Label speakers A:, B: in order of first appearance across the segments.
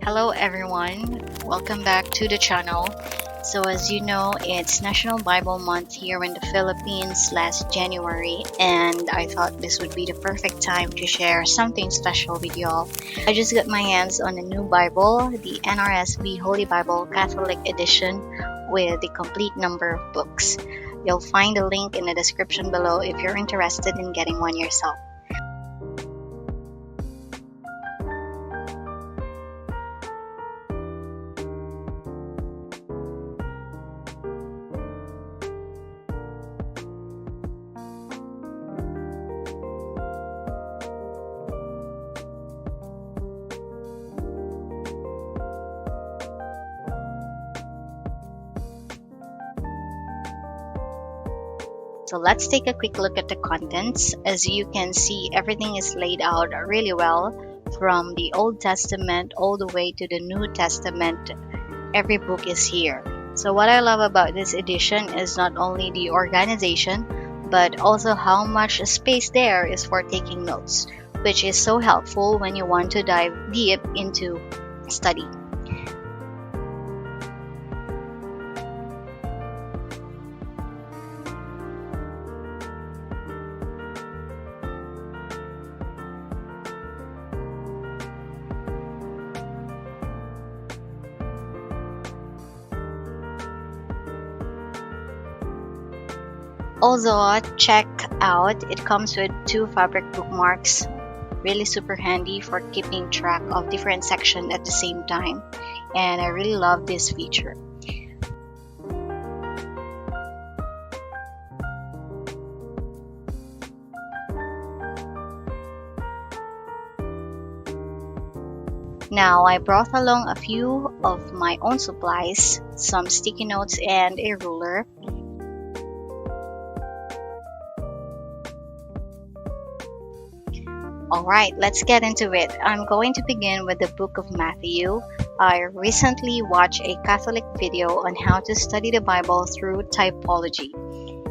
A: Hello everyone, welcome back to the channel. So as you know, it's National Bible Month here in the Philippines last January, and I thought this would be the perfect time to share something special with y'all. I just got my hands on a new Bible, the NRSV Holy Bible Catholic Edition with the complete number of books. You'll find a link in the description below if you're interested in getting one yourself. So let's take a quick look at the contents. As you can see, everything is laid out really well from the Old Testament all the way to the New Testament. Every book is here. So what I love about this edition is not only the organization, but also how much space there is for taking notes, which is so helpful when you want to dive deep into study. Also, check out, it comes with 2 fabric bookmarks, really super handy for keeping track of different sections at the same time, and I really love this feature. Now, I brought along a few of my own supplies, some sticky notes and a ruler. Alright, let's get into it. I'm going to begin with the book of Matthew. I recently watched a Catholic video on how to study the Bible through typology,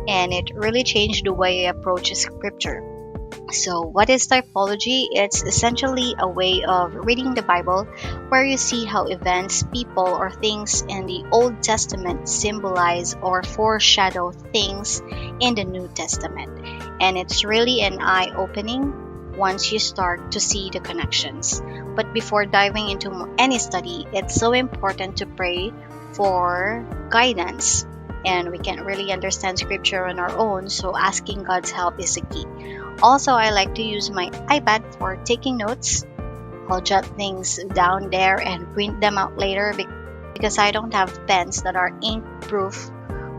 A: and it really changed the way I approach scripture. So what is typology? It's essentially a way of reading the Bible where you see how events, people, or things in the Old Testament symbolize or foreshadow things in the New Testament. And it's really an eye-opening once you start to see the connections. But before diving into any study, it's so important to pray for guidance. And we can't really understand scripture on our own, so asking God's help is the key. Also, I like to use my iPad for taking notes. I'll jot things down there and print them out later because I don't have pens that are ink-proof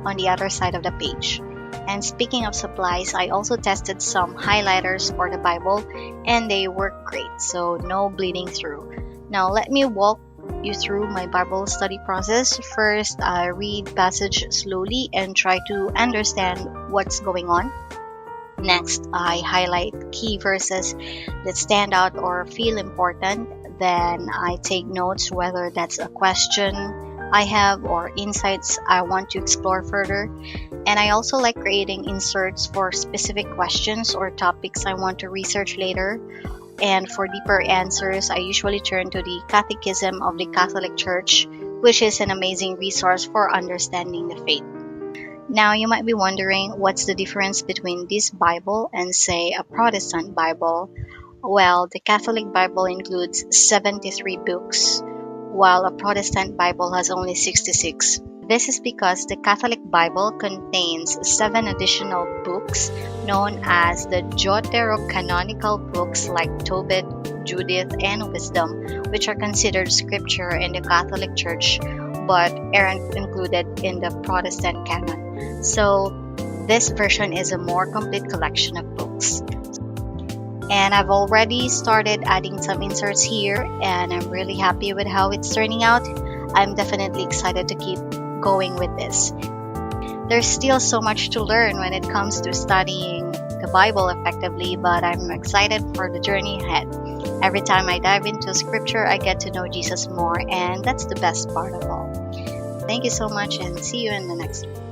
A: on the other side of the page. And speaking of supplies, I also tested some highlighters for the Bible and they work great, so no bleeding through. Now let me walk you through my Bible study process. First, I read passage slowly and try to understand what's going on. Next, I highlight key verses that stand out or feel important. Then I take notes, whether that's a question I have or insights I want to explore further. And I also like creating inserts for specific questions or topics I want to research later. And for deeper answers, I usually turn to the Catechism of the Catholic Church, which is an amazing resource for understanding the faith. Now, you might be wondering, what's the difference between this Bible and, say, a Protestant Bible? Well, the Catholic Bible includes 73 books, while a Protestant Bible has only 66. This is because the Catholic Bible contains 7 additional books known as the Deuterocanonical books like Tobit, Judith, and Wisdom, which are considered scripture in the Catholic Church but aren't included in the Protestant canon. So this version is a more complete collection of books. And I've already started adding some inserts here, and I'm really happy with how it's turning out. I'm definitely excited to keep going with this. There's still so much to learn when it comes to studying the Bible effectively, but I'm excited for the journey ahead. Every time I dive into scripture, I get to know Jesus more, and that's the best part of all. Thank you so much, and see you in the next one.